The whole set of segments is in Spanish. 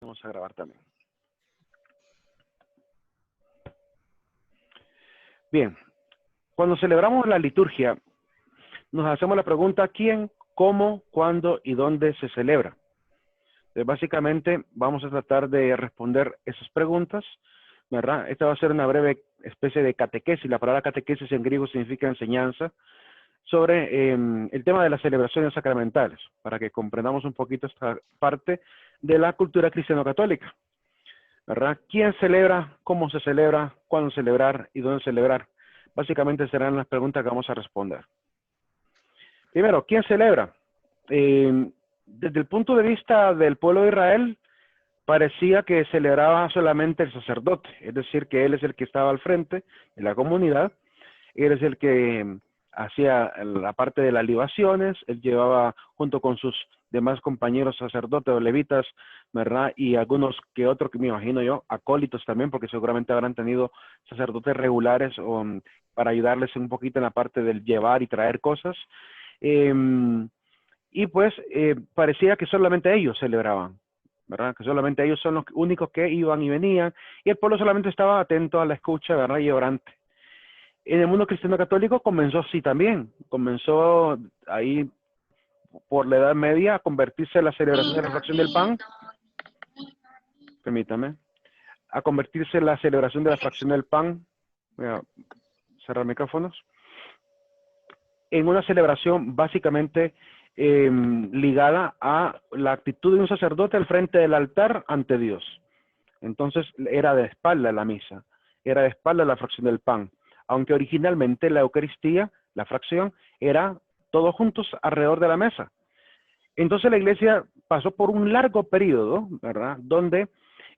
Vamos a grabar también. Bien, cuando celebramos la liturgia, nos hacemos la pregunta quién, cómo, cuándo y dónde se celebra. Entonces, básicamente vamos a tratar de responder esas preguntas, ¿verdad? Esta va a ser una breve especie de catequesis. La palabra catequesis en griego significa enseñanza sobre el tema de las celebraciones sacramentales, para que comprendamos un poquito esta parte de la cultura cristiano-católica, ¿verdad? ¿Quién celebra? ¿Cómo se celebra? ¿Cuándo celebrar? ¿Y dónde celebrar? Básicamente serán las preguntas que vamos a responder. Primero, ¿quién celebra? Desde el punto de vista del pueblo de Israel, parecía que celebraba solamente el sacerdote, es decir, que él es el que estaba al frente de la comunidad, él es el que hacía la parte de las libaciones, él llevaba junto con sus demás compañeros sacerdotes o levitas, ¿verdad? Y algunos que otros, que me imagino yo, acólitos también, porque seguramente habrán tenido sacerdotes regulares para ayudarles un poquito en la parte del llevar y traer cosas. Y pues parecía que solamente ellos celebraban, ¿verdad? Que solamente ellos son los únicos que iban y venían, y el pueblo solamente estaba atento a la escucha, ¿verdad? Y orante. En el mundo cristiano católico comenzó así también, comenzó ahí por la Edad Media a convertirse en la celebración de la fracción del pan, permítame, a convertirse en la celebración de la fracción del pan, voy a cerrar micrófonos, en una celebración básicamente ligada a la actitud de un sacerdote al frente del altar ante Dios. Entonces era de espalda la misa, era de espalda la fracción del pan, aunque originalmente la Eucaristía, la fracción, era todos juntos alrededor de la mesa. Entonces la iglesia pasó por un largo periodo, ¿verdad?, donde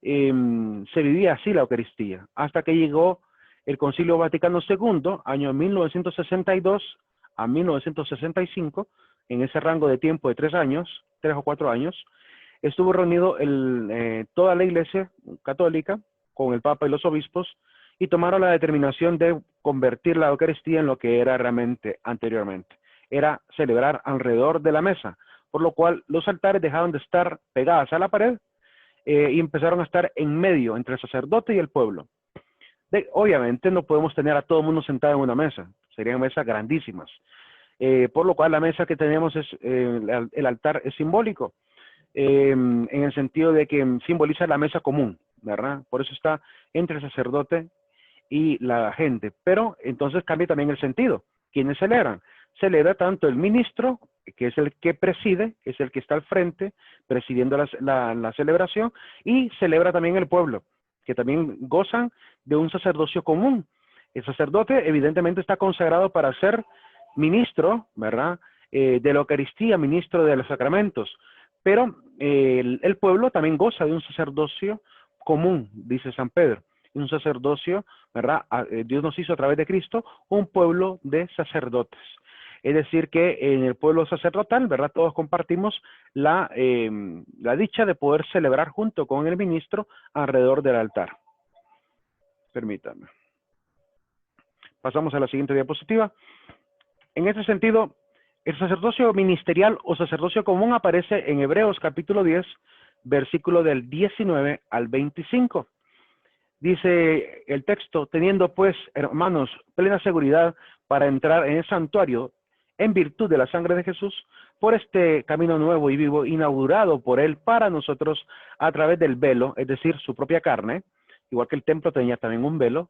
se vivía así la Eucaristía, hasta que llegó el Concilio Vaticano II, año 1962 a 1965, en ese rango de tiempo de 3 años, 3 o 4 años, estuvo reunido toda la Iglesia católica con el Papa y los obispos y tomaron la determinación de convertir la Eucaristía en lo que era realmente anteriormente. Era celebrar alrededor de la mesa, por lo cual los altares dejaron de estar pegadas a la pared y empezaron a estar en medio entre el sacerdote y el pueblo. Obviamente no podemos tener a todo el mundo sentado en una mesa, serían mesas grandísimas. Por lo cual la mesa que tenemos es, el altar es simbólico, en el sentido de que simboliza la mesa común, ¿verdad? Por eso está entre el sacerdote y la gente. Pero entonces cambia también el sentido. ¿Quiénes celebran? Celebra tanto el ministro, que es el que preside, es el que está al frente, presidiendo la celebración, y celebra también el pueblo, que también gozan de un sacerdocio común. El sacerdote evidentemente está consagrado para ser ministro, ¿verdad? De la Eucaristía, ministro de los sacramentos, pero el pueblo también goza de un sacerdocio común, dice San Pedro, un sacerdocio, ¿verdad? Dios nos hizo a través de Cristo un pueblo de sacerdotes. Es decir, que en el pueblo sacerdotal, ¿verdad? Todos compartimos la dicha de poder celebrar junto con el ministro alrededor del altar. Permítanme. Pasamos a la siguiente diapositiva. En este sentido, el sacerdocio ministerial o sacerdocio común aparece en Hebreos capítulo 10, versículo del 19 al 25. Dice el texto, teniendo pues, hermanos, plena seguridad para entrar en el santuario en virtud de la sangre de Jesús, por este camino nuevo y vivo, inaugurado por él para nosotros a través del velo, es decir, su propia carne, igual que el templo tenía también un velo,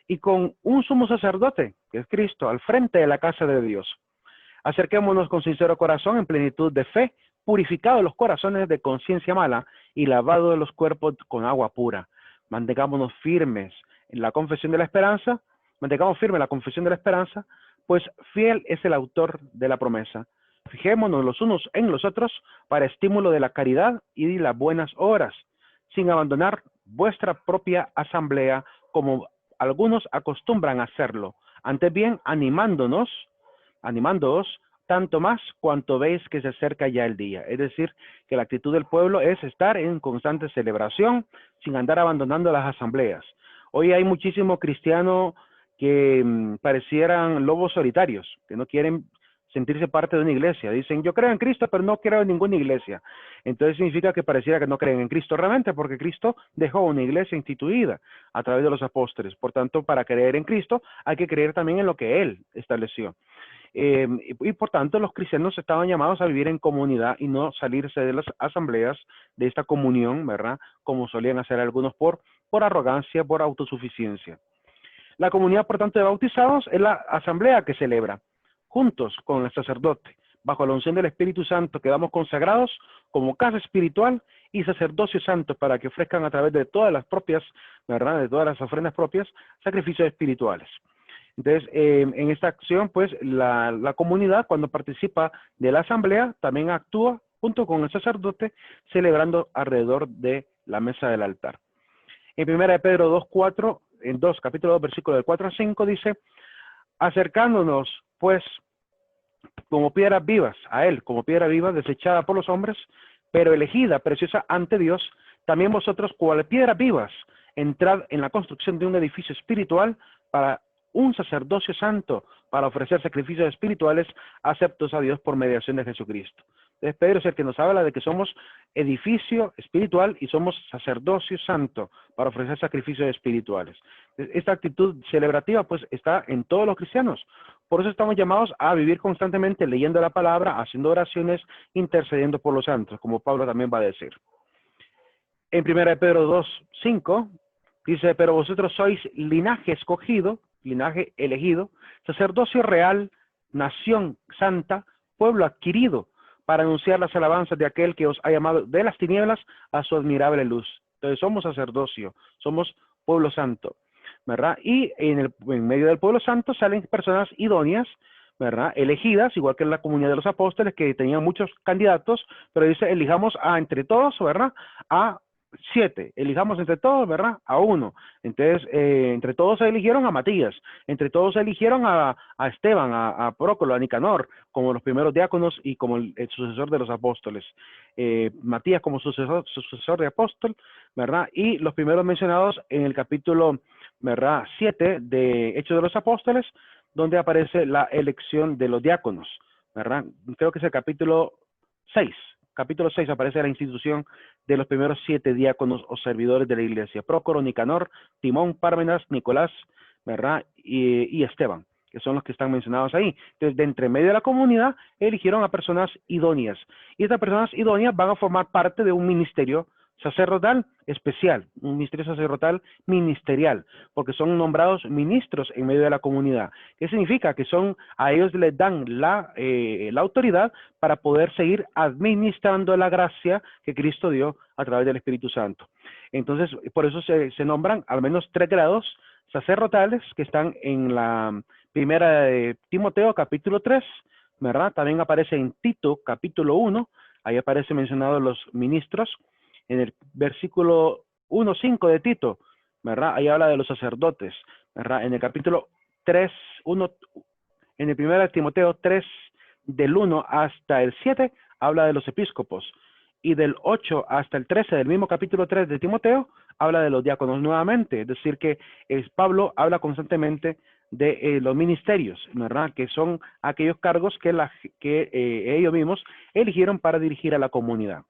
y con un sumo sacerdote, que es Cristo, al frente de la casa de Dios. Acerquémonos con sincero corazón, en plenitud de fe, purificados los corazones de conciencia mala y lavados de los cuerpos con agua pura. Mantengámonos firmes en la confesión de la esperanza, mantengamos firme la confesión de la esperanza, pues fiel es el autor de la promesa. Fijémonos los unos en los otros para estímulo de la caridad y de las buenas obras, sin abandonar vuestra propia asamblea como algunos acostumbran a hacerlo, antes bien animándoos tanto más cuanto veis que se acerca ya el día. Es decir, que la actitud del pueblo es estar en constante celebración sin andar abandonando las asambleas. Hoy hay muchísimos cristianos que parecieran lobos solitarios, que no quieren sentirse parte de una iglesia. Dicen, yo creo en Cristo, pero no creo en ninguna iglesia. Entonces significa que pareciera que no creen en Cristo realmente, porque Cristo dejó una iglesia instituida a través de los apóstoles. Por tanto, para creer en Cristo hay que creer también en lo que Él estableció. Y por tanto los cristianos estaban llamados a vivir en comunidad y no salirse de las asambleas, de esta comunión, ¿verdad? Como solían hacer algunos por arrogancia, por autosuficiencia. La comunidad, por tanto, de bautizados es la asamblea que celebra, juntos con el sacerdote, bajo la unción del Espíritu Santo, quedamos consagrados como casa espiritual y sacerdocio santo para que ofrezcan a través de todas las propias, ¿verdad? De todas las ofrendas propias, sacrificios espirituales. Entonces, en esta acción, pues, la comunidad, cuando participa de la asamblea, también actúa junto con el sacerdote, celebrando alrededor de la mesa del altar. En 1 Pedro 2:4, capítulo 2, versículo del 4 a 5, dice, acercándonos, pues, como piedras vivas, a Él, como piedra viva, desechada por los hombres, pero elegida, preciosa ante Dios, también vosotros, cual piedras vivas, entrad en la construcción de un edificio espiritual para un sacerdocio santo, para ofrecer sacrificios espirituales aceptos a Dios por mediación de Jesucristo. Entonces Pedro es el que nos habla de que somos edificio espiritual y somos sacerdocio santo para ofrecer sacrificios espirituales. Esta actitud celebrativa pues está en todos los cristianos. Por eso estamos llamados a vivir constantemente leyendo la palabra, haciendo oraciones, intercediendo por los santos, como Pablo también va a decir. En 1 Pedro 2:5 dice, pero vosotros sois linaje escogido, linaje elegido, sacerdocio real, nación santa, pueblo adquirido, para anunciar las alabanzas de aquel que os ha llamado de las tinieblas a su admirable luz. Entonces somos sacerdocio, somos pueblo santo, ¿verdad? Y en medio del pueblo santo salen personas idóneas, ¿verdad? Elegidas, igual que en la comunidad de los apóstoles, que tenían muchos candidatos, pero dice, elijamos entre todos, ¿verdad? A 7, elijamos entre todos, ¿verdad? A 1. Entonces, entre todos se eligieron a Matías, entre todos se eligieron a Esteban, a Prócolo, a Nicanor, como los primeros diáconos y como el sucesor de los apóstoles. Matías como sucesor de apóstol, ¿verdad? Y los primeros mencionados en el capítulo, ¿verdad? 7 de Hechos de los Apóstoles, donde aparece la elección de los diáconos, ¿verdad? Creo que es el capítulo 6. Capítulo 6 aparece la institución de los primeros 7 diáconos o servidores de la iglesia. Prócoro, Nicanor, Timón, Pármenas, Nicolás, ¿verdad? Y Esteban, que son los que están mencionados ahí. Entonces, de entre medio de la comunidad, eligieron a personas idóneas. Y estas personas idóneas van a formar parte de un ministerio sacerdotal especial, un ministerio sacerdotal ministerial, porque son nombrados ministros en medio de la comunidad. ¿Qué significa? Que a ellos les dan la autoridad para poder seguir administrando la gracia que Cristo dio a través del Espíritu Santo. Entonces, por eso se nombran al menos 3 grados sacerdotales que están en la primera de Timoteo, capítulo 3, ¿verdad? También aparece en Tito, capítulo 1, ahí aparece mencionado los ministros. En el versículo 1:5 de Tito, ¿verdad? Ahí habla de los sacerdotes, ¿verdad? En el capítulo 3, en el 1 de Timoteo 3, del 1 hasta el 7, habla de los episcopos. Y del 8 hasta el 13 del mismo capítulo 3 de Timoteo, habla de los diáconos nuevamente. Es decir, que Pablo habla constantemente de los ministerios, ¿verdad? Que son aquellos cargos que ellos mismos eligieron para dirigir a la comunidad.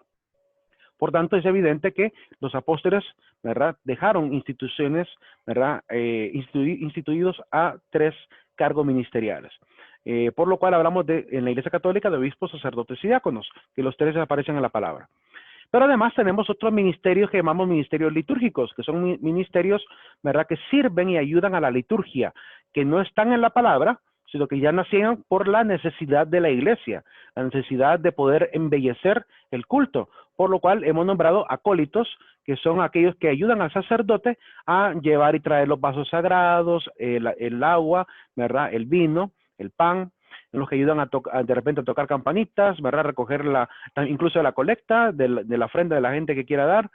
Por tanto, es evidente que los apóstoles, ¿verdad?, dejaron instituciones, ¿verdad?, instituidos a 3 cargos ministeriales. Por lo cual hablamos en la Iglesia Católica de obispos, sacerdotes y diáconos, que los 3 aparecen en la palabra. Pero además tenemos otros ministerios que llamamos ministerios litúrgicos, que son ministerios, ¿verdad?, que sirven y ayudan a la liturgia, que no están en la palabra, sino que ya nacieron por la necesidad de la iglesia, la necesidad de poder embellecer el culto, por lo cual hemos nombrado acólitos, que son aquellos que ayudan al sacerdote a llevar y traer los vasos sagrados, el agua, ¿verdad?, el vino, el pan, los que ayudan de repente a tocar campanitas, ¿verdad?, recoger incluso la colecta de la ofrenda de la gente que quiera dar,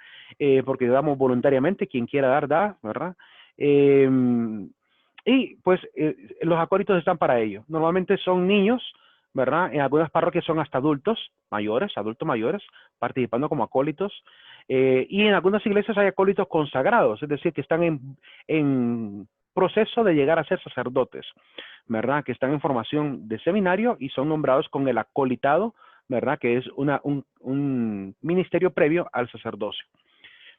porque damos voluntariamente, quien quiera dar, da, ¿verdad? Y pues los acólitos están para ello. Normalmente son niños, ¿verdad? En algunas parroquias son hasta adultos mayores, participando como acólitos. Y en algunas iglesias hay acólitos consagrados, es decir, que están en proceso de llegar a ser sacerdotes, ¿verdad? Que están en formación de seminario y son nombrados con el acolitado, ¿verdad? Que es un ministerio previo al sacerdocio.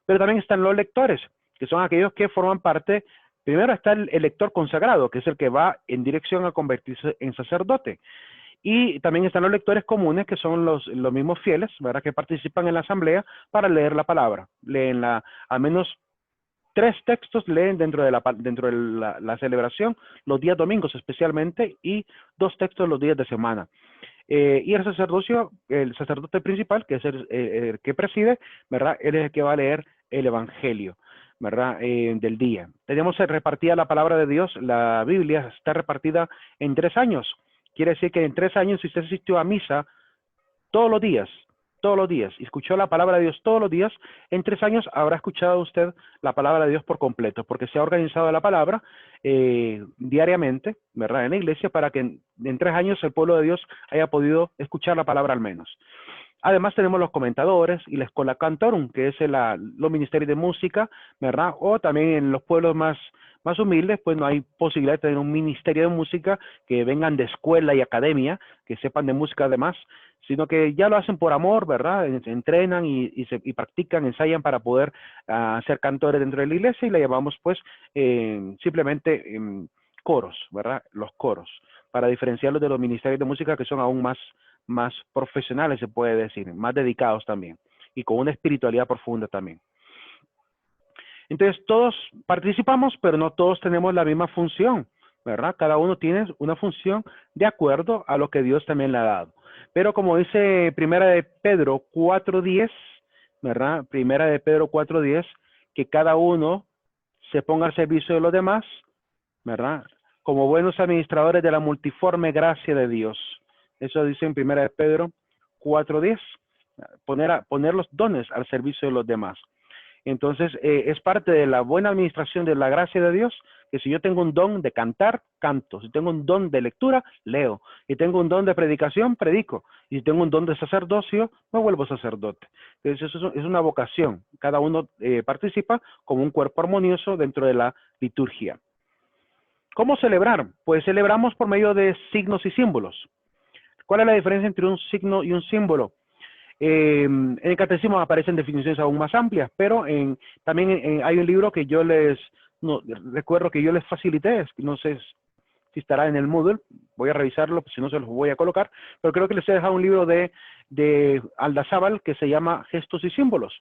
Pero también están los lectores, que son aquellos que forman parte. Primero está el lector consagrado, que es el que va en dirección a convertirse en sacerdote. Y también están los lectores comunes, que son los mismos fieles, ¿verdad? Que participan en la asamblea para leer la palabra. Leen al menos 3 textos leen dentro de la celebración, los días domingos especialmente, y 2 textos los días de semana. Y el sacerdote principal, que es el que preside, ¿verdad? Él es el que va a leer el evangelio, ¿verdad? Del día. Tenemos repartida la palabra de Dios. La Biblia está repartida en 3 años. Quiere decir que en 3 años, si usted asistió a misa todos los días, y escuchó la palabra de Dios todos los días, en 3 años habrá escuchado usted la palabra de Dios por completo, porque se ha organizado la palabra diariamente, ¿verdad? En la iglesia, para que en 3 años el pueblo de Dios haya podido escuchar la palabra al menos. Además tenemos los comentadores y la Schola Cantorum, que es los ministerios de música, ¿verdad? O también en los pueblos más humildes, pues no hay posibilidad de tener un ministerio de música que vengan de escuela y academia, que sepan de música además, sino que ya lo hacen por amor, ¿verdad? Entrenan y practican, ensayan para poder ser cantores dentro de la iglesia, y le llamamos pues simplemente coros, ¿verdad? Los coros, para diferenciarlos de los ministerios de música, que son aún más profesionales, se puede decir, más dedicados también, y con una espiritualidad profunda también. Entonces, todos participamos, pero no todos tenemos la misma función, ¿verdad? Cada uno tiene una función de acuerdo a lo que Dios también le ha dado. Pero como dice Primera de Pedro 4:10, ¿verdad? Primera de Pedro 4:10, que cada uno se ponga al servicio de los demás, ¿verdad? Como buenos administradores de la multiforme gracia de Dios. Eso dice en Primera de Pedro 4:10, poner los dones al servicio de los demás. Entonces, es parte de la buena administración de la gracia de Dios, que si yo tengo un don de cantar, canto. Si tengo un don de lectura, leo. Si tengo un don de predicación, predico. Y si tengo un don de sacerdocio, me vuelvo sacerdote. Entonces, eso es una vocación. Cada uno participa como un cuerpo armonioso dentro de la liturgia. ¿Cómo celebrar? Pues celebramos por medio de signos y símbolos. ¿Cuál es la diferencia entre un signo y un símbolo? En el catecismo aparecen definiciones aún más amplias, pero también hay un libro que recuerdo que yo les facilité, no sé si estará en el Moodle, voy a revisarlo, si no se los voy a colocar, pero creo que les he dejado un libro de Aldazábal que se llama Gestos y Símbolos,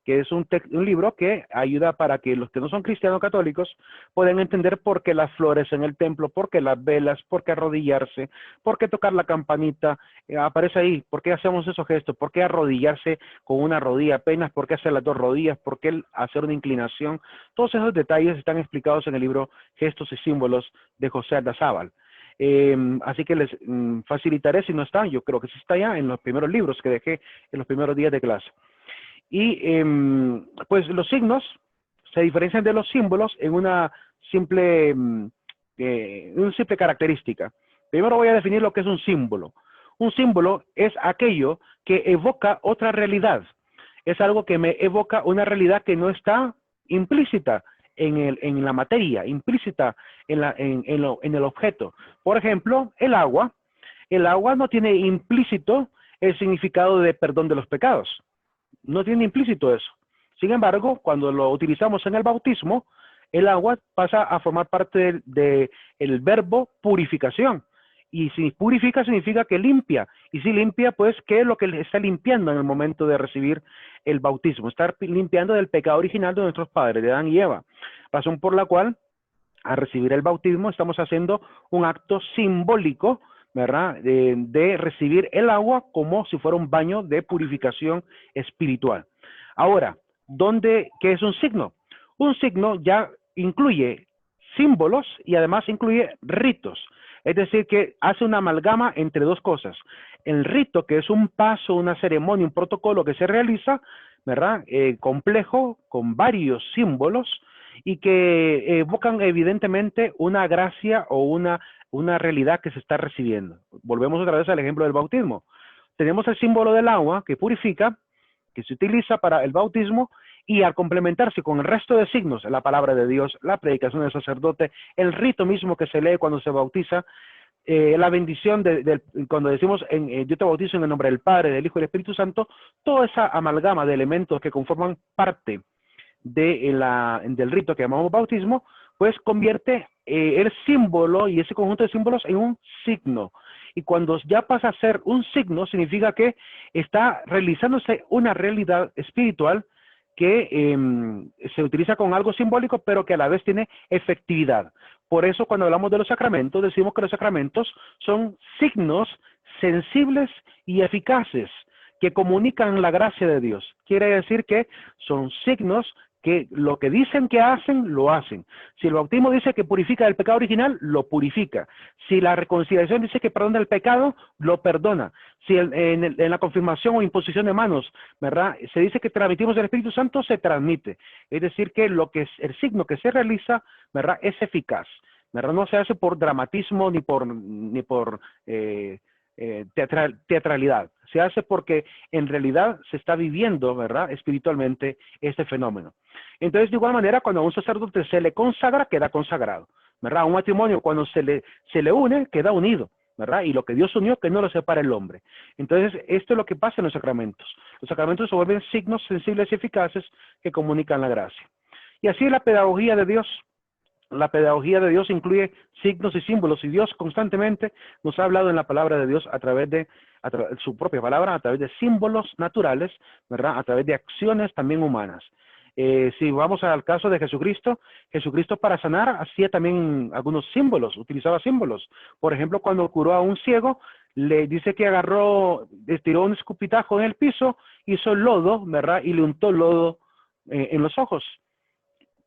que es un libro que ayuda para que los que no son cristianos católicos puedan entender por qué las flores en el templo, por qué las velas, por qué arrodillarse, por qué tocar la campanita, aparece ahí, por qué hacemos esos gestos, por qué arrodillarse con una rodilla apenas, por qué hacer las 2 rodillas, por qué hacer una inclinación. Todos esos detalles están explicados en el libro Gestos y Símbolos de José Aldazábal. Así que les facilitaré, si no está, yo creo que sí está ya en los primeros libros que dejé en los primeros días de clase. Y pues los signos se diferencian de los símbolos en una simple característica. Primero voy a definir lo que es un símbolo. Un símbolo es aquello que evoca otra realidad. Es algo que me evoca una realidad que no está implícita en la materia, implícita en el objeto. Por ejemplo, el agua. El agua no tiene implícito el significado de perdón de los pecados. No tiene implícito eso. Sin embargo, cuando lo utilizamos en el bautismo, el agua pasa a formar parte del verbo purificación. Y si purifica significa que limpia. Y si limpia, pues, ¿qué es lo que está limpiando en el momento de recibir el bautismo? Estar limpiando del pecado original de nuestros padres, de Adán y Eva. Razón por la cual, al recibir el bautismo, estamos haciendo un acto simbólico, ¿verdad? De recibir el agua como si fuera un baño de purificación espiritual. Ahora, ¿qué es un signo? Un signo ya incluye símbolos y además incluye ritos. Es decir, que hace una amalgama entre 2 cosas. El rito, que es un paso, una ceremonia, un protocolo que se realiza, ¿verdad? Complejo, con varios símbolos y que evocan evidentemente una gracia o una realidad que se está recibiendo. Volvemos otra vez al ejemplo del bautismo. Tenemos el símbolo del agua que purifica, que se utiliza para el bautismo, Y al complementarse con el resto de signos, la palabra de Dios, la predicación del sacerdote, el rito mismo que se lee cuando se bautiza, la bendición cuando decimos yo te bautizo en el nombre del Padre, del Hijo y del Espíritu Santo, toda esa amalgama de elementos que conforman parte del rito que llamamos bautismo, pues convierte el símbolo y ese conjunto de símbolos en un signo. Y cuando ya pasa a ser un signo, significa que está realizándose una realidad espiritual que se utiliza con algo simbólico, pero que a la vez tiene efectividad. Por eso, cuando hablamos de los sacramentos, decimos que los sacramentos son signos sensibles y eficaces que comunican la gracia de Dios. Quiere decir que son signos que lo que dicen que hacen, lo hacen. Si el bautismo dice que purifica el pecado original, lo purifica. Si la reconciliación dice que perdona el pecado, lo perdona. Si en la confirmación o imposición de manos, ¿verdad?, se dice que transmitimos el Espíritu Santo, se transmite. Es decir, que el signo que se realiza, ¿verdad?, es eficaz. ¿Verdad? No se hace por dramatismo ni por teatralidad. Se hace porque en realidad se está viviendo, ¿verdad?, espiritualmente este fenómeno. Entonces, de igual manera, cuando a un sacerdote se le consagra, queda consagrado, ¿verdad? A un matrimonio, cuando se le une, queda unido, ¿verdad? Y lo que Dios unió, que no lo separa el hombre. Entonces, esto es lo que pasa en los sacramentos. Los sacramentos se vuelven signos sensibles y eficaces que comunican la gracia. Y así es la pedagogía de Dios. La pedagogía de Dios incluye signos y símbolos, y Dios constantemente nos ha hablado en la palabra de Dios a través de su propia palabra, a través de símbolos naturales, ¿verdad?, a través de acciones también humanas. Si vamos al caso de Jesucristo, Jesucristo para sanar hacía también algunos símbolos, utilizaba símbolos. Por ejemplo, cuando curó a un ciego, le dice que estiró un escupitajo en el piso, hizo lodo, ¿verdad?, y le untó lodo en los ojos.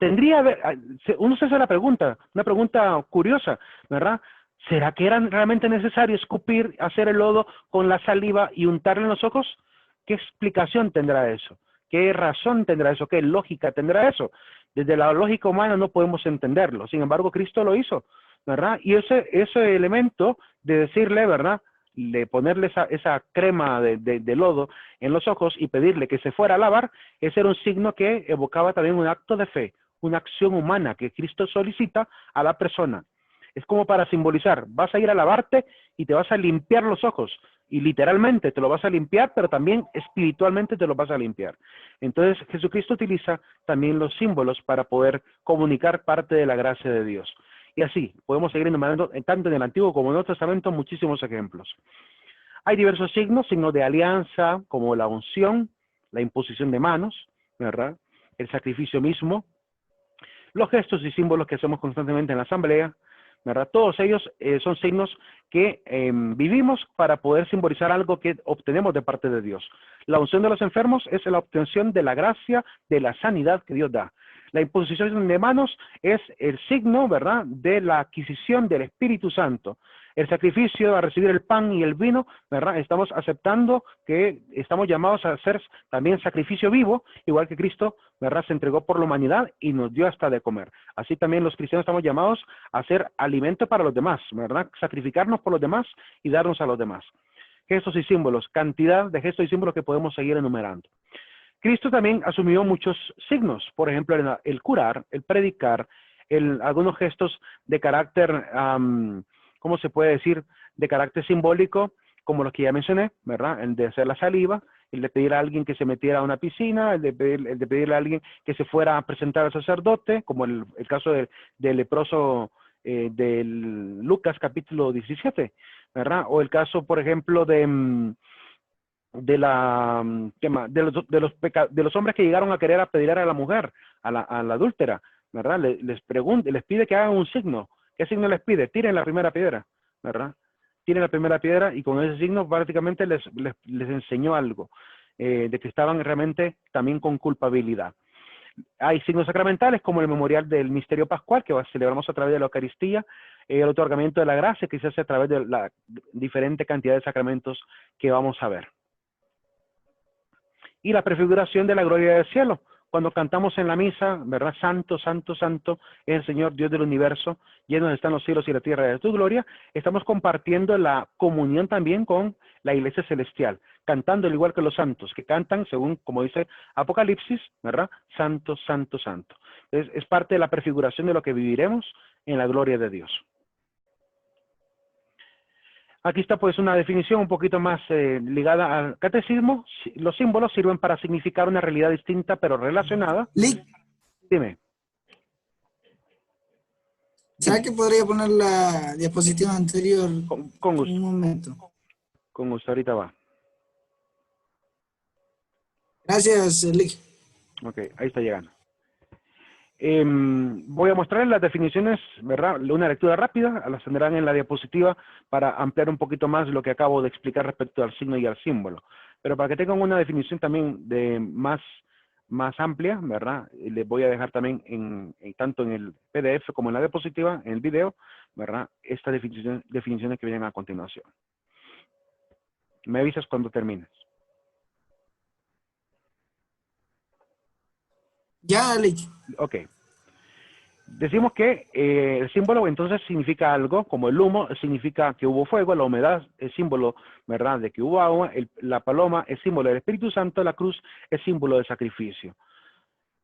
Uno se hace la pregunta, una pregunta curiosa, ¿verdad? ¿Será que era realmente necesario escupir, hacer el lodo con la saliva y untarle en los ojos? ¿Qué explicación tendrá eso? ¿Qué razón tendrá eso? ¿Qué lógica tendrá eso? Desde la lógica humana no podemos entenderlo. Sin embargo, Cristo lo hizo, ¿verdad? Y ese elemento de decirle, ¿verdad?, de ponerle esa crema de lodo en los ojos y pedirle que se fuera a lavar, ese era un signo que evocaba también un acto de fe, una acción humana que Cristo solicita a la persona. Es como para simbolizar, vas a ir a lavarte y te vas a limpiar los ojos, y literalmente te lo vas a limpiar, pero también espiritualmente te lo vas a limpiar. Entonces Jesucristo utiliza también los símbolos para poder comunicar parte de la gracia de Dios. Y así, podemos seguir enumerando, tanto en el Antiguo como en el Nuevo Testamento, muchísimos ejemplos. Hay diversos signos de alianza, como la unción, la imposición de manos, ¿verdad?, el sacrificio mismo, los gestos y símbolos que hacemos constantemente en la asamblea, ¿verdad? Todos ellos son signos que vivimos para poder simbolizar algo que obtenemos de parte de Dios. La unción de los enfermos es la obtención de la gracia, de la sanidad que Dios da. La imposición de manos es el signo, ¿verdad?, de la adquisición del Espíritu Santo. El sacrificio a recibir el pan y el vino, ¿verdad? Estamos aceptando que estamos llamados a hacer también sacrificio vivo, igual que Cristo, ¿verdad?, se entregó por la humanidad y nos dio hasta de comer. Así también los cristianos estamos llamados a hacer alimento para los demás, ¿verdad?, sacrificarnos por los demás y darnos a los demás. Gestos y símbolos, cantidad de gestos y símbolos que podemos seguir enumerando. Cristo también asumió muchos signos, por ejemplo, el curar, el predicar, algunos gestos de carácter, ¿cómo se puede decir?, de carácter simbólico, como los que ya mencioné, ¿verdad?, el de hacer la saliva, el de pedir a alguien que se metiera a una piscina, el de pedirle a alguien que se fuera a presentar al sacerdote, como el caso del leproso de Lucas capítulo 17, ¿verdad? O el caso, por ejemplo, de los hombres que llegaron a querer apedrear a la mujer, a la adúltera, ¿verdad? Les pide que hagan un signo. ¿Qué signo les pide? Tiren la primera piedra, ¿verdad? Tiren la primera piedra, y con ese signo prácticamente les enseñó algo, de que estaban realmente también con culpabilidad. Hay signos sacramentales como el memorial del misterio pascual, que celebramos a través de la Eucaristía, el otorgamiento de la gracia, que se hace a través de la diferente cantidad de sacramentos que vamos a ver. Y la prefiguración de la gloria del cielo, cuando cantamos en la misa, ¿verdad? Santo, santo, santo es el Señor Dios del universo, llenos están los cielos y la tierra de tu gloria, estamos compartiendo la comunión también con la iglesia celestial, cantando al igual que los santos, que cantan según, como dice Apocalipsis, ¿verdad? Santo, santo, santo. Es parte de la prefiguración de lo que viviremos en la gloria de Dios. Aquí está pues una definición un poquito más ligada al catecismo. Los símbolos sirven para significar una realidad distinta pero relacionada. Lick, Dime. ¿será que podría poner la diapositiva anterior Con gusto. un momento? Con gusto, ahorita va. Gracias, Lick. Ok, ahí está llegando. Voy a mostrarles las definiciones, ¿verdad? Una lectura rápida, las tendrán en la diapositiva para ampliar un poquito más lo que acabo de explicar respecto al signo y al símbolo. Pero para que tengan una definición también de más amplia, ¿verdad? Les voy a dejar también tanto en el PDF como en la diapositiva, en el video, ¿verdad? Estas definiciones que vienen a continuación. Me avisas cuando termines. Ya, Lick. Ok. Decimos que el símbolo entonces significa algo, como el humo significa que hubo fuego, la humedad es símbolo, ¿verdad?, de que hubo agua, la paloma es símbolo del Espíritu Santo, la cruz es símbolo de sacrificio.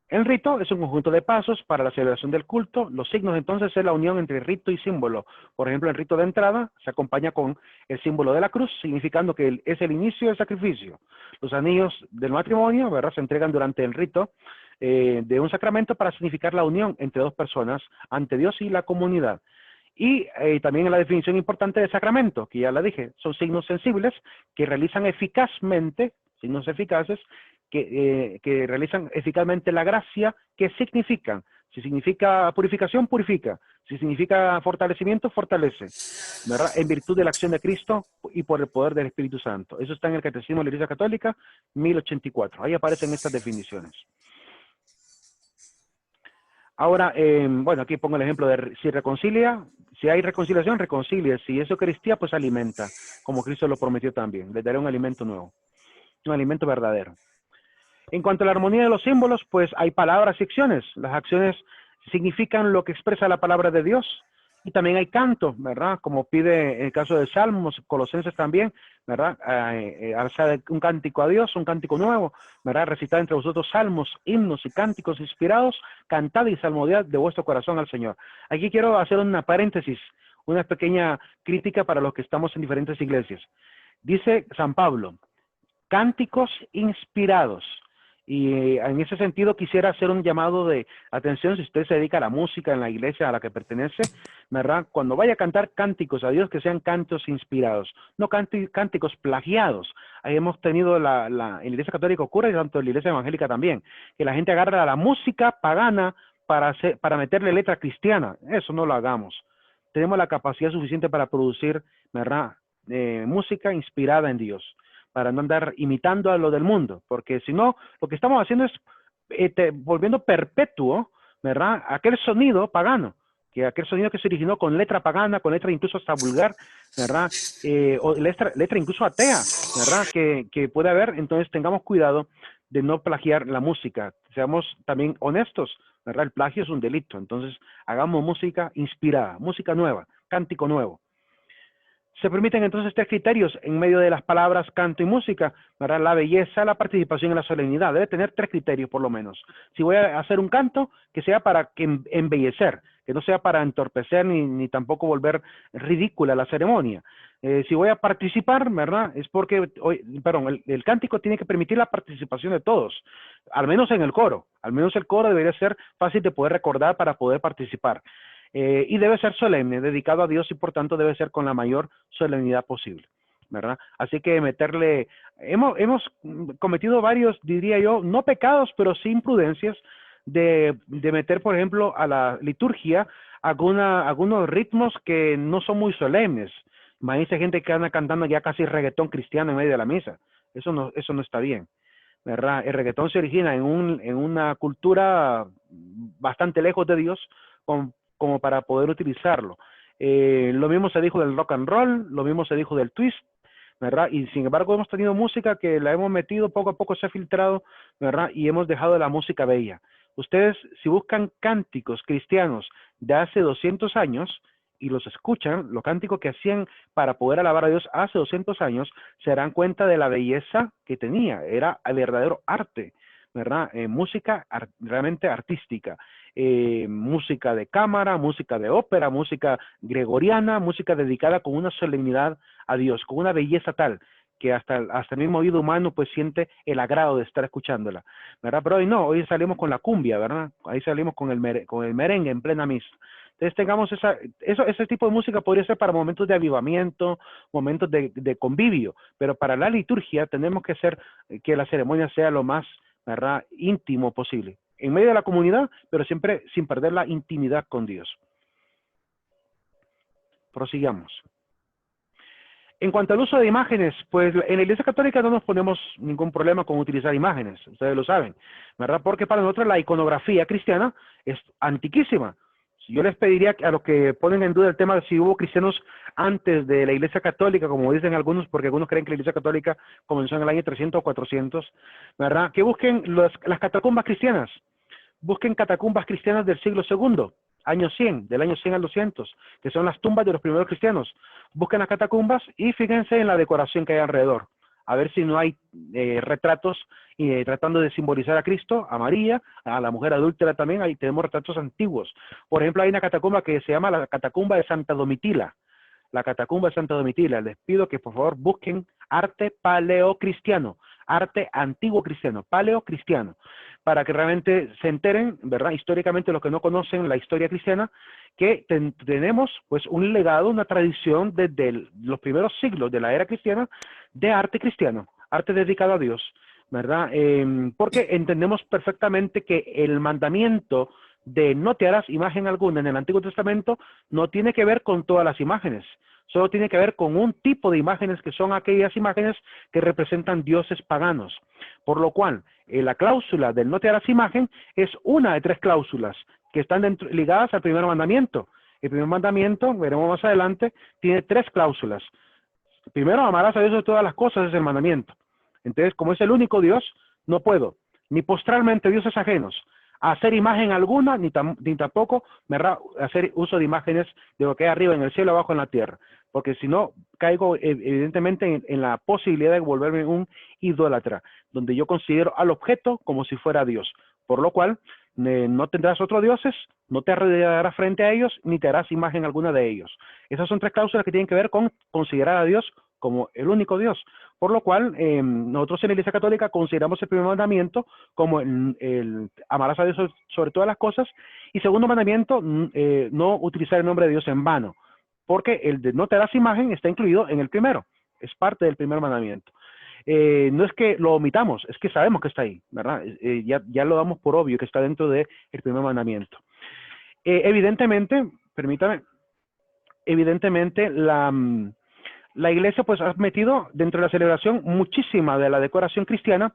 El rito es un conjunto de pasos para la celebración del culto. Los signos entonces es la unión entre rito y símbolo. Por ejemplo, el rito de entrada se acompaña con el símbolo de la cruz, significando que es el inicio del sacrificio. Los anillos del matrimonio, ¿verdad?, se entregan durante el rito de un sacramento para significar la unión entre dos personas ante Dios y la comunidad. Y también la definición importante de sacramento, que ya la dije, son signos sensibles que realizan eficazmente, signos eficaces, que realizan eficazmente la gracia, que significan. Si significa purificación, purifica. Si significa fortalecimiento, fortalece, ¿verdad? En virtud de la acción de Cristo y por el poder del Espíritu Santo. Eso está en el Catecismo de la Iglesia Católica, 1084. Ahí aparecen estas definiciones. Ahora, bueno, aquí pongo el ejemplo de si reconcilia, si hay reconciliación, reconcilia. Si es Eucaristía, pues alimenta, como Cristo lo prometió también. Les daré un alimento nuevo, un alimento verdadero. En cuanto a la armonía de los símbolos, pues hay palabras y acciones. Las acciones significan lo que expresa la palabra de Dios. Y también hay canto, ¿verdad? Como pide en el caso de Salmos, Colosenses también, ¿verdad? Alzar un cántico a Dios, un cántico nuevo, ¿verdad? Recitar entre vosotros salmos, himnos y cánticos inspirados, cantad y salmodiad de vuestro corazón al Señor. Aquí quiero hacer una paréntesis, una pequeña crítica para los que estamos en diferentes iglesias. Dice San Pablo, cánticos inspirados. Y en ese sentido quisiera hacer un llamado de atención si usted se dedica a la música en la iglesia a la que pertenece, ¿verdad? Cuando vaya a cantar cánticos a Dios, que sean cantos inspirados, no cánticos plagiados. Ahí hemos tenido en la iglesia católica ocurre y tanto en la iglesia evangélica también, que la gente agarra la música pagana para meterle letra cristiana. Eso no lo hagamos. Tenemos la capacidad suficiente para producir, ¿verdad? Música inspirada en Dios, para no andar imitando a lo del mundo, porque si no, lo que estamos haciendo es volviendo perpetuo, ¿verdad?, aquel sonido pagano, que aquel sonido que se originó con letra pagana, con letra incluso hasta vulgar, ¿verdad?, o letra incluso atea, ¿verdad?, que puede haber. Entonces tengamos cuidado de no plagiar la música, seamos también honestos, ¿verdad? El plagio es un delito, entonces hagamos música inspirada, música nueva, cántico nuevo. Se permiten entonces tres criterios en medio de las palabras canto y música, ¿verdad? La belleza, la participación y la solemnidad. Debe tener tres criterios por lo menos. Si voy a hacer un canto, que sea para embellecer, que no sea para entorpecer ni tampoco volver ridícula la ceremonia. Si voy a participar, ¿verdad? Es porque, el cántico tiene que permitir la participación de todos, al menos en el coro. Al menos el coro debería ser fácil de poder recordar para poder participar. Y debe ser solemne, dedicado a Dios y por tanto debe ser con la mayor solemnidad posible, ¿verdad? Así que hemos cometido varios, diría yo, no pecados, pero sí imprudencias de meter, por ejemplo, a la liturgia algunos ritmos que no son muy solemnes. Imagínense gente que anda cantando ya casi reggaetón cristiano en medio de la misa. Eso no está bien, ¿verdad? El reggaetón se origina en una cultura bastante lejos de Dios, como para poder utilizarlo. Lo mismo se dijo del rock and roll, lo mismo se dijo del twist, ¿verdad? Y sin embargo hemos tenido música que la hemos metido, poco a poco se ha filtrado, ¿verdad? Y hemos dejado la música bella. Ustedes, si buscan cánticos cristianos de hace 200 años y los escuchan, los cánticos que hacían para poder alabar a Dios hace 200 años, se darán cuenta de la belleza que tenía. Era el verdadero arte, ¿verdad? Música realmente artística. Música de cámara, música de ópera, música gregoriana, música dedicada con una solemnidad a Dios, con una belleza tal que hasta el mismo oído humano pues siente el agrado de estar escuchándola, ¿verdad? Pero hoy no, hoy salimos con la cumbia, ¿verdad? Ahí salimos con el merengue en plena misa. Entonces tengamos ese tipo de música podría ser para momentos de avivamiento, momentos de convivio, pero para la liturgia tenemos que hacer que la ceremonia sea lo más, ¿verdad?, íntimo posible, en medio de la comunidad, pero siempre sin perder la intimidad con Dios. Prosigamos. En cuanto al uso de imágenes, pues en la Iglesia Católica no nos ponemos ningún problema con utilizar imágenes, ustedes lo saben, ¿verdad? Porque para nosotros la iconografía cristiana es antiquísima. Yo les pediría a los que ponen en duda el tema de si hubo cristianos antes de la Iglesia Católica, como dicen algunos, porque algunos creen que la Iglesia Católica comenzó en el año 300 o 400, ¿verdad? Que busquen las catacumbas cristianas. Busquen catacumbas cristianas del siglo II, año 100, del año 100 al 200, que son las tumbas de los primeros cristianos. Busquen las catacumbas y fíjense en la decoración que hay alrededor. A ver si no hay retratos tratando de simbolizar a Cristo, a María, a la mujer adúltera también. Ahí tenemos retratos antiguos. Por ejemplo, hay una catacumba que se llama la catacumba de Santa Domitila. La catacumba de Santa Domitila. Les pido que por favor busquen arte paleocristiano, arte antiguo cristiano, paleocristiano, para que realmente se enteren, ¿verdad? Históricamente, los que no conocen la historia cristiana, que tenemos pues un legado, una tradición desde los primeros siglos de la era cristiana de arte cristiano, arte dedicado a Dios, ¿verdad? Porque entendemos perfectamente que el mandamiento de no te harás imagen alguna en el Antiguo Testamento no tiene que ver con todas las imágenes, solo tiene que ver con un tipo de imágenes que son aquellas imágenes que representan dioses paganos. Por lo cual, la cláusula del no te harás imagen es una de 3 cláusulas que están ligadas al primer mandamiento. El primer mandamiento, veremos más adelante, tiene 3 cláusulas. Primero, amarás a Dios de todas las cosas, es el mandamiento. Entonces, como es el único Dios, no puedo ni postrarme ante dioses ajenos, hacer imagen alguna, ni tampoco hacer uso de imágenes de lo que hay arriba en el cielo, abajo en la tierra, porque si no, caigo evidentemente en la posibilidad de volverme un idólatra, donde yo considero al objeto como si fuera Dios, por lo cual no tendrás otros dioses, no te arrodillarás frente a ellos, ni te harás imagen alguna de ellos. Esas son 3 cláusulas que tienen que ver con considerar a Dios como el único Dios, por lo cual nosotros en la Iglesia Católica consideramos el primer mandamiento como el amarás a Dios sobre todas las cosas, y segundo mandamiento, no utilizar el nombre de Dios en vano, porque el de no te harás imagen está incluido en el primero, es parte del primer mandamiento. No es que lo omitamos, es que sabemos que está ahí, ¿verdad? Ya lo damos por obvio que está dentro del primer mandamiento. Evidentemente, permítame, evidentemente la Iglesia pues ha metido dentro de la celebración muchísima de la decoración cristiana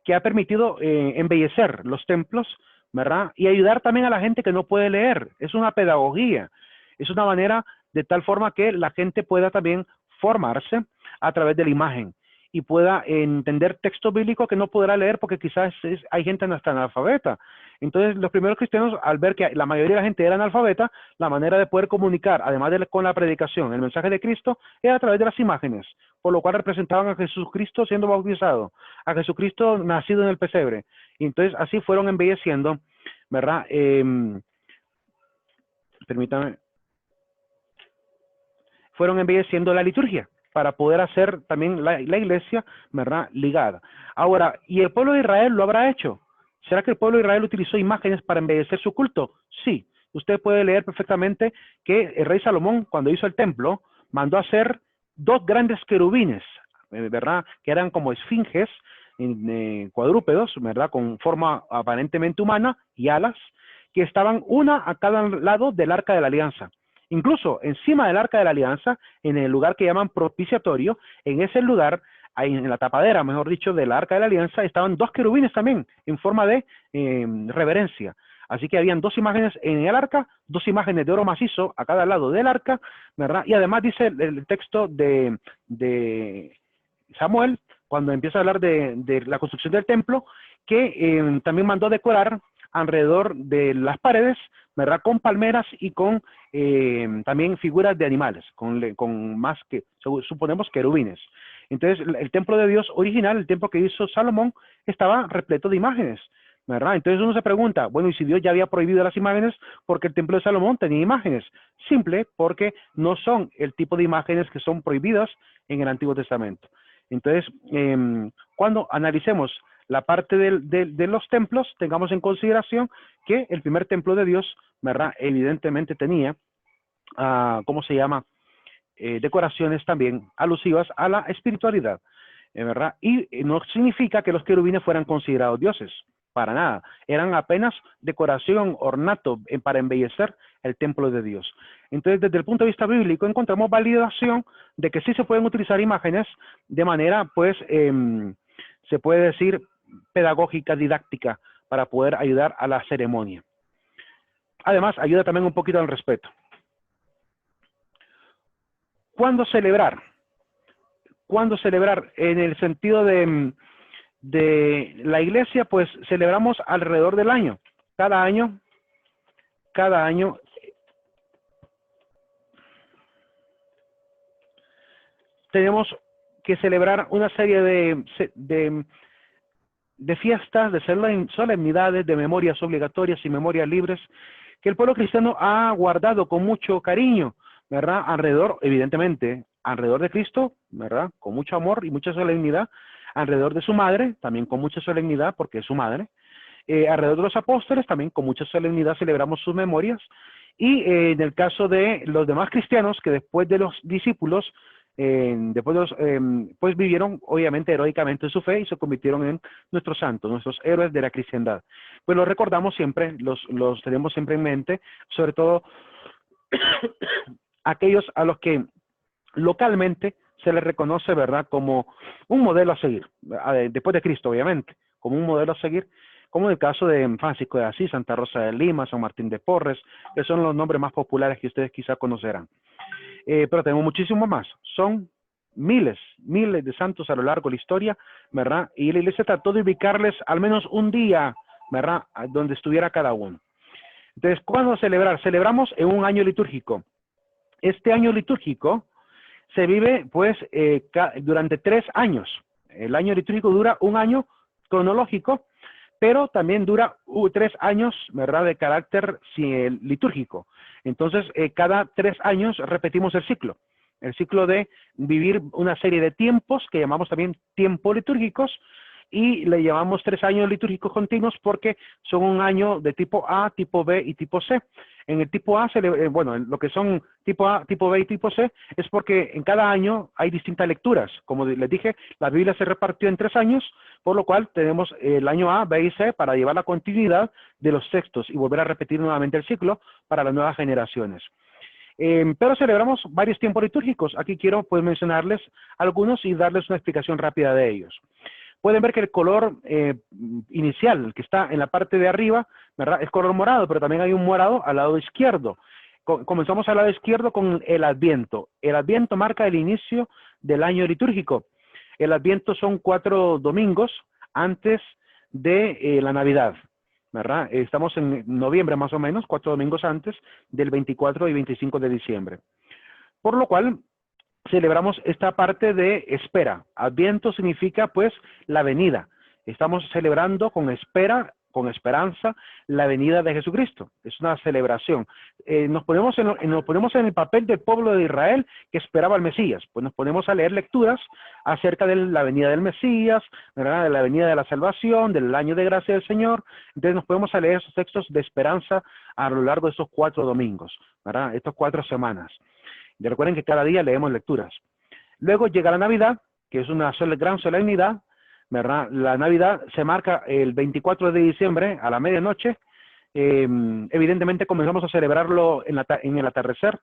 que ha permitido embellecer los templos, ¿verdad? Y ayudar también a la gente que no puede leer. Es una pedagogía, es una manera de tal forma que la gente pueda también formarse a través de la imagen y pueda entender texto bíblico que no podrá leer porque quizás hay gente hasta analfabeta. Entonces, los primeros cristianos, al ver que la mayoría de la gente era analfabeta, la manera de poder comunicar, además de con la predicación, el mensaje de Cristo, era a través de las imágenes, por lo cual representaban a Jesucristo siendo bautizado, a Jesucristo nacido en el pesebre. Y entonces, así fueron embelleciendo, ¿verdad? Permítame. Fueron embelleciendo la liturgia para poder hacer también la iglesia, ¿verdad?, ligada. Ahora, ¿y el pueblo de Israel lo habrá hecho? ¿Será que el pueblo de Israel utilizó imágenes para embellecer su culto? Sí. Usted puede leer perfectamente que el rey Salomón, cuando hizo el templo, mandó a hacer 2 grandes querubines, ¿verdad?, que eran como esfinges, cuadrúpedos, ¿verdad?, con forma aparentemente humana y alas, que estaban una a cada lado del arca de la alianza. Incluso encima del arca de la alianza, en el lugar que llaman propiciatorio, en ese lugar, en la tapadera, mejor dicho, del arca de la alianza, estaban 2 querubines también, en forma de reverencia. Así que habían 2 imágenes en el arca, 2 imágenes de oro macizo a cada lado del arca, ¿verdad? Y además dice el texto de Samuel, cuando empieza a hablar de la construcción del templo, que también mandó decorar alrededor de las paredes, ¿verdad? Con palmeras y con también figuras de animales, con más que, suponemos, querubines. Entonces, el templo de Dios original, el templo que hizo Salomón, estaba repleto de imágenes, ¿verdad? Entonces uno se pregunta, bueno, ¿y si Dios ya había prohibido las imágenes porque el templo de Salomón tenía imágenes? Simple, porque no son el tipo de imágenes que son prohibidas en el Antiguo Testamento. Entonces, cuando analicemos la parte de los templos, tengamos en consideración que el primer templo de Dios, ¿verdad? Evidentemente tenía, ¿cómo se llama? Decoraciones también alusivas a la espiritualidad, ¿verdad? Y no significa que los querubines fueran considerados dioses, para nada. Eran apenas decoración, ornato para embellecer el templo de Dios. Entonces, desde el punto de vista bíblico, encontramos validación de que sí se pueden utilizar imágenes de manera, pues, se puede decir, pedagógica, didáctica, para poder ayudar a la ceremonia. Además, ayuda también un poquito al respeto. ¿Cuándo celebrar? ¿Cuándo celebrar? En el sentido de la iglesia, pues celebramos alrededor del año. Cada año tenemos que celebrar una serie de fiestas, de solemnidades, de memorias obligatorias y memorias libres que el pueblo cristiano ha guardado con mucho cariño, ¿verdad? Alrededor, evidentemente, alrededor de Cristo, ¿verdad? Con mucho amor y mucha solemnidad, alrededor de su madre, también con mucha solemnidad porque es su madre, alrededor de los apóstoles, también con mucha solemnidad celebramos sus memorias, y en el caso de los demás cristianos que después de los discípulos, pues vivieron obviamente heroicamente su fe y se convirtieron en nuestros santos, nuestros héroes de la cristiandad. Pues los recordamos siempre, los tenemos siempre en mente, sobre todo aquellos a los que localmente se les reconoce, ¿verdad?, como un modelo a seguir, después de Cristo, obviamente, como un modelo a seguir, como en el caso de Francisco de Asís, Santa Rosa de Lima, San Martín de Porres, que son los nombres más populares que ustedes quizá conocerán. Pero tenemos muchísimos más. Son miles de santos a lo largo de la historia, ¿verdad? Y la iglesia trató de ubicarles al menos un día, ¿verdad?, donde estuviera cada uno. Entonces, ¿cuándo celebrar? Celebramos en un año litúrgico. Este año litúrgico se vive, pues, durante 3 años. El año litúrgico dura un año cronológico, pero también dura 3 años, ¿verdad?, de carácter litúrgico. Entonces, cada 3 años repetimos el ciclo de vivir una serie de tiempos que llamamos también tiempos litúrgicos, y le llamamos 3 años litúrgicos continuos porque son un año de tipo A, tipo B y tipo C. En el tipo A, bueno, lo que son tipo A, tipo B y tipo C, es porque en cada año hay distintas lecturas. Como les dije, la Biblia se repartió en 3 años, por lo cual tenemos el año A, B y C para llevar la continuidad de los textos y volver a repetir nuevamente el ciclo para las nuevas generaciones. Pero celebramos varios tiempos litúrgicos. Aquí quiero, pues, mencionarles algunos y darles una explicación rápida de ellos. Pueden ver que el color inicial, el que está en la parte de arriba, ¿verdad?, es color morado, pero también hay un morado al lado izquierdo. Comenzamos al lado izquierdo con el Adviento. El Adviento marca el inicio del año litúrgico. El Adviento son 4 domingos antes de la Navidad, ¿verdad? Estamos en noviembre más o menos, 4 domingos antes del 24 y 25 de diciembre. Por lo cual, celebramos esta parte de espera. Adviento significa, pues, la venida. Estamos celebrando con esperanza, la venida de Jesucristo. Es una celebración. Nos ponemos en el papel del pueblo de Israel que esperaba al Mesías. Pues nos ponemos a leer lecturas acerca de la venida del Mesías, ¿verdad?, de la venida de la salvación, del año de gracia del Señor. Entonces nos podemos a leer esos textos de esperanza a lo largo de estos 4 domingos, ¿verdad?, estas 4 semanas. Y recuerden que cada día leemos lecturas. Luego llega la Navidad, que es una gran solemnidad, ¿verdad? La Navidad se marca el 24 de diciembre a la medianoche. Evidentemente comenzamos a celebrarlo en el atardecer.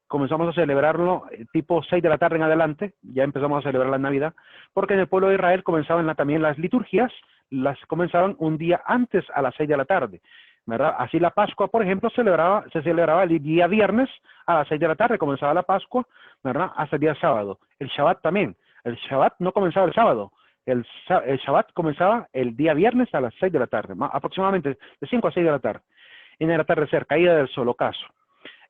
Comenzamos a celebrarlo tipo 6 de la tarde en adelante. Ya empezamos a celebrar la Navidad, porque en el pueblo de Israel comenzaban también las liturgias, las comenzaban un día antes a las 6 de la tarde, ¿verdad? Así la Pascua, por ejemplo, se celebraba el día viernes a las 6 de la tarde, comenzaba la Pascua, ¿verdad?, hasta el día sábado. El Shabbat también, El Shabbat no comenzaba el sábado. El Shabbat comenzaba el día viernes a las 6 de la tarde, aproximadamente de 5 a 6 de la tarde, en el atardecer, caída del sol, ocaso.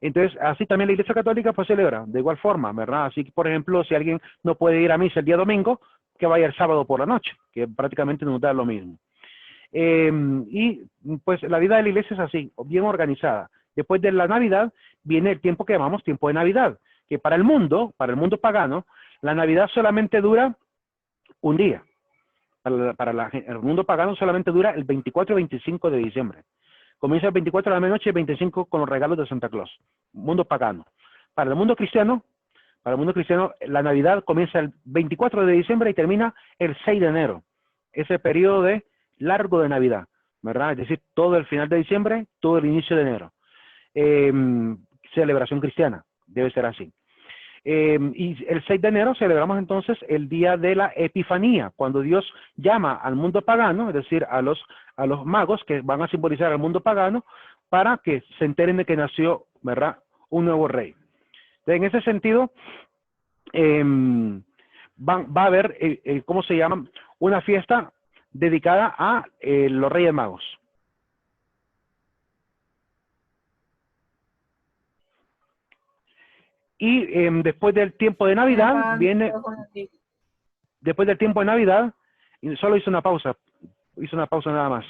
Entonces, así también la Iglesia Católica pues celebra de igual forma, ¿verdad? Así que, por ejemplo, si alguien no puede ir a misa el día domingo, que vaya el sábado por la noche, que prácticamente nos da lo mismo. Y pues la vida de la Iglesia es así, bien organizada. Después de la Navidad viene el tiempo que llamamos tiempo de Navidad, que para el mundo pagano, la Navidad solamente dura un día. El mundo pagano solamente dura el 24 y 25 de diciembre. Comienza el 24 de la medianoche y el 25 con los regalos de Santa Claus. Mundo pagano. Para el mundo cristiano, la Navidad comienza el 24 de diciembre y termina el 6 de enero. Ese periodo largo de Navidad, ¿verdad? Es decir, todo el final de diciembre, todo el inicio de enero. Celebración cristiana, debe ser así. Y el 6 de enero celebramos entonces el día de la Epifanía, cuando Dios llama al mundo pagano, es decir, a los magos que van a simbolizar al mundo pagano, para que se enteren de que nació, ¿verdad?, un nuevo rey. Entonces, en ese sentido, va a haber, ¿cómo se llama?, una fiesta dedicada a los Reyes Magos. Y después del tiempo de Navidad viene, después del tiempo de Navidad, solo hice una pausa nada más.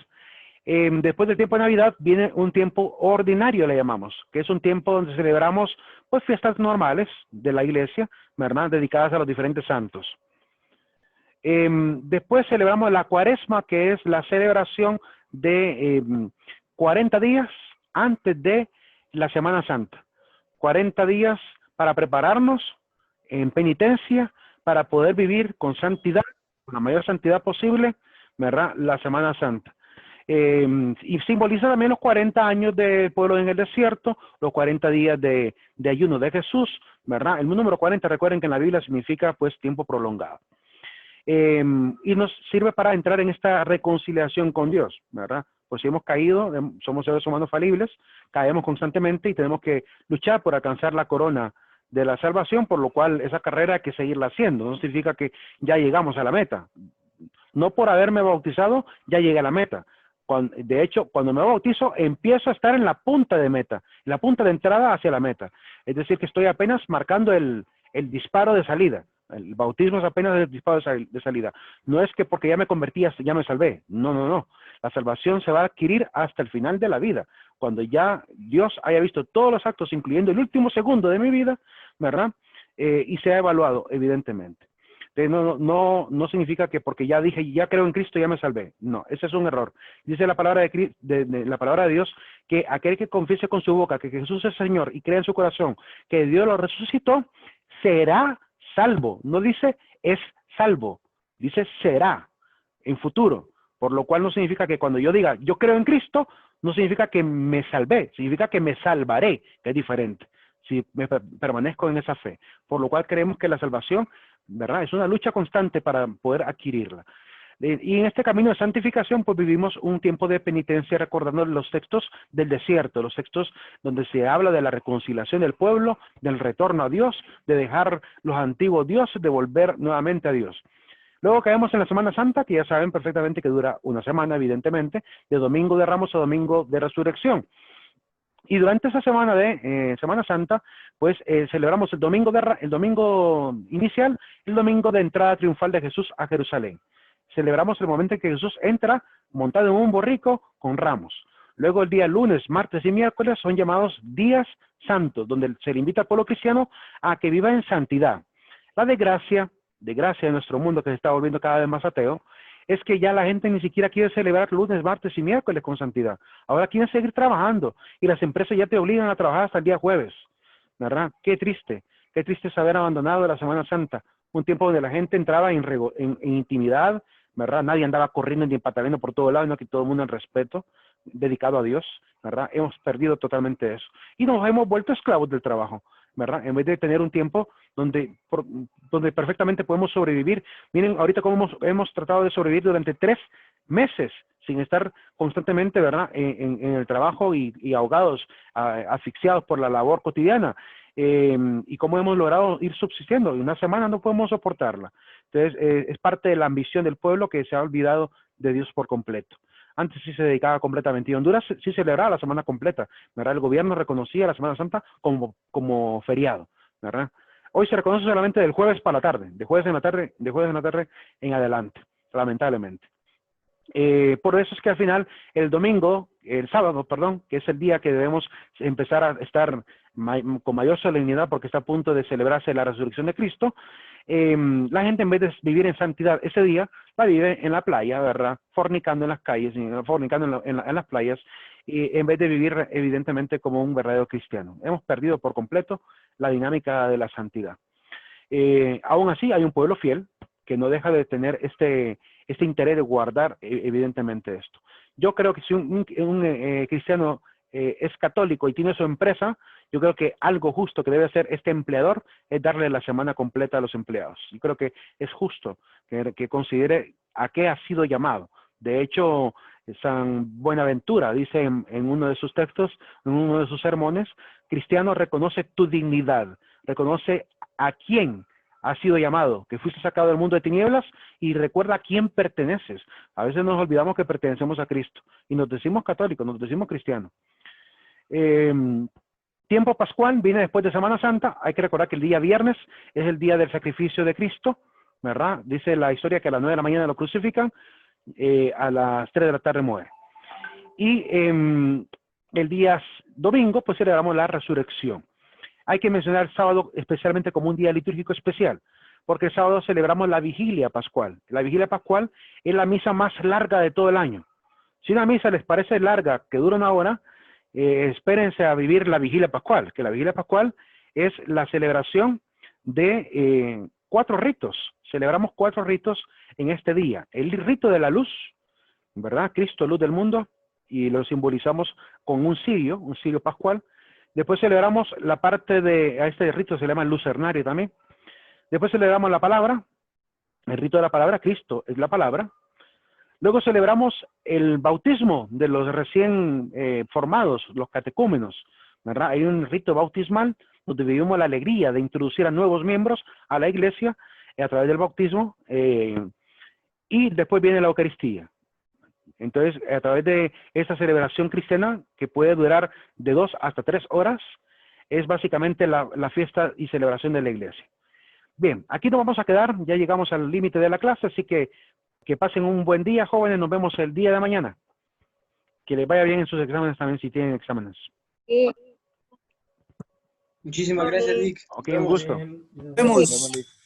Después del tiempo de Navidad viene un tiempo ordinario, le llamamos, que es un tiempo donde celebramos pues fiestas normales de la iglesia, ¿verdad?, dedicadas a los diferentes santos. Después celebramos la Cuaresma, que es la celebración de 40 días antes de la Semana Santa. 40 días para prepararnos en penitencia, para poder vivir con santidad, con la mayor santidad posible, ¿verdad?, la Semana Santa. Y simboliza también los 40 años del pueblo en el desierto, los 40 días de ayuno de Jesús, ¿verdad? El número 40, recuerden que en la Biblia significa pues tiempo prolongado. Y nos sirve para entrar en esta reconciliación con Dios, ¿verdad? Pues si hemos caído, somos seres humanos falibles, caemos constantemente y tenemos que luchar por alcanzar la corona de la salvación, por lo cual esa carrera hay que seguirla haciendo. No significa que ya llegamos a la meta. No por haberme bautizado, ya llegué a la meta. De hecho, cuando me bautizo, empiezo a estar en la punta de meta, en la punta de entrada hacia la meta. Es decir, que estoy apenas marcando el disparo de salida. El bautismo es apenas el disparo de salida. No es que porque ya me convertí, ya me salvé. No, no, no. La salvación se va a adquirir hasta el final de la vida. Cuando ya Dios haya visto todos los actos, incluyendo el último segundo de mi vida, ¿verdad? Y se ha evaluado, evidentemente. No significa que porque ya dije, ya creo en Cristo, ya me salvé. No, ese es un error. Dice la palabra la palabra de Dios que aquel que confiese con su boca que Jesús es Señor y cree en su corazón que Dios lo resucitó, será salvo. No dice es salvo, dice será en futuro. Por lo cual no significa que cuando yo diga yo creo en Cristo, no significa que me salvé, significa que me salvaré, que es diferente. Si me permanezco en esa fe. Por lo cual creemos que la salvación, ¿verdad?, es una lucha constante para poder adquirirla. Y en este camino de santificación, pues vivimos un tiempo de penitencia recordando los textos del desierto, los textos donde se habla de la reconciliación del pueblo, del retorno a Dios, de dejar los antiguos dioses, de volver nuevamente a Dios. Luego caemos en la Semana Santa, que ya saben perfectamente que dura una semana, evidentemente, de Domingo de Ramos a Domingo de Resurrección. Y durante esa semana de Semana Santa, pues celebramos el domingo inicial, el domingo de entrada triunfal de Jesús a Jerusalén. Celebramos el momento en que Jesús entra montado en un borrico con ramos. Luego el día lunes, martes y miércoles son llamados días santos, donde se le invita al pueblo cristiano a que viva en santidad. La desgracia de nuestro mundo, que se está volviendo cada vez más ateo, es que ya la gente ni siquiera quiere celebrar lunes, martes y miércoles con santidad. Ahora quieren seguir trabajando y las empresas ya te obligan a trabajar hasta el día jueves, ¿verdad? Qué triste saber abandonado la Semana Santa, un tiempo donde la gente entraba en intimidad, ¿verdad? Nadie andaba corriendo ni empataleando por todo lado, sino que todo el mundo en respeto, dedicado a Dios, ¿verdad? Hemos perdido totalmente eso. Y nos hemos vuelto esclavos del trabajo, ¿verdad? En vez de tener un tiempo donde perfectamente podemos sobrevivir. Miren, ahorita como hemos tratado de sobrevivir durante 3 meses sin estar constantemente, ¿verdad?, en el trabajo y ahogados, asfixiados por la labor cotidiana. y cómo hemos logrado ir subsistiendo. En una semana no podemos soportarla. Entonces, es parte de la ambición del pueblo que se ha olvidado de Dios por completo. Antes sí se dedicaba completamente. Y Honduras sí celebraba la semana completa, ¿verdad? El gobierno reconocía la Semana Santa como feriado, ¿verdad? Hoy se reconoce solamente del jueves para la tarde, de jueves en la tarde en adelante, lamentablemente. Por eso es que al final, el sábado, perdón, que es el día que debemos empezar a estar con mayor solemnidad porque está a punto de celebrarse la resurrección de Cristo, la gente en vez de vivir en santidad ese día, la vive en la playa, ¿verdad? Fornicando en las calles, fornicando en las playas, y en vez de vivir evidentemente como un verdadero cristiano. Hemos perdido por completo la dinámica de la santidad. Aún así, hay un pueblo fiel que no deja de tener este interés de guardar evidentemente esto. Yo creo que si un cristiano es católico y tiene su empresa, yo creo que algo justo que debe hacer este empleador es darle la semana completa a los empleados. Yo creo que es justo que considere a qué ha sido llamado. De hecho, San Buenaventura dice en uno de sus textos, en uno de sus sermones, cristiano, reconoce tu dignidad, reconoce a quién has sido llamado, que fuiste sacado del mundo de tinieblas y recuerda a quién perteneces. A veces nos olvidamos que pertenecemos a Cristo y nos decimos católicos, nos decimos cristianos. Tiempo pascual viene después de Semana Santa. Hay que recordar que el día viernes es el día del sacrificio de Cristo, ¿verdad? Dice la historia que a las 9 de la mañana lo crucifican, a las 3 de la tarde muere. Y el día domingo pues celebramos la resurrección. Hay que mencionar el sábado especialmente como un día litúrgico especial, porque el sábado celebramos la vigilia pascual. La vigilia pascual es la misa más larga de todo el año. Si una misa les parece larga, que dura una hora, espérense a vivir la vigilia pascual, que la vigilia pascual es la celebración de 4 ritos. Celebramos 4 ritos en este día. El rito de la luz, ¿verdad? Cristo, luz del mundo, y lo simbolizamos con un cirio pascual. Después celebramos la parte a este rito se llama el lucernario también. Después celebramos la palabra, el rito de la palabra, Cristo es la palabra. Luego celebramos el bautismo de los recién formados, los catecúmenos, ¿verdad? Hay un rito bautismal donde vivimos la alegría de introducir a nuevos miembros a la iglesia a través del bautismo, y después viene la Eucaristía. Entonces, a través de esa celebración cristiana, que puede durar de 2 hasta 3 horas, es básicamente la fiesta y celebración de la iglesia. Bien, aquí nos vamos a quedar, ya llegamos al límite de la clase, así que pasen un buen día, jóvenes, nos vemos el día de mañana. Que les vaya bien en sus exámenes también, si tienen exámenes. Muchísimas gracias, Dick. Ok, un gusto. Vemos.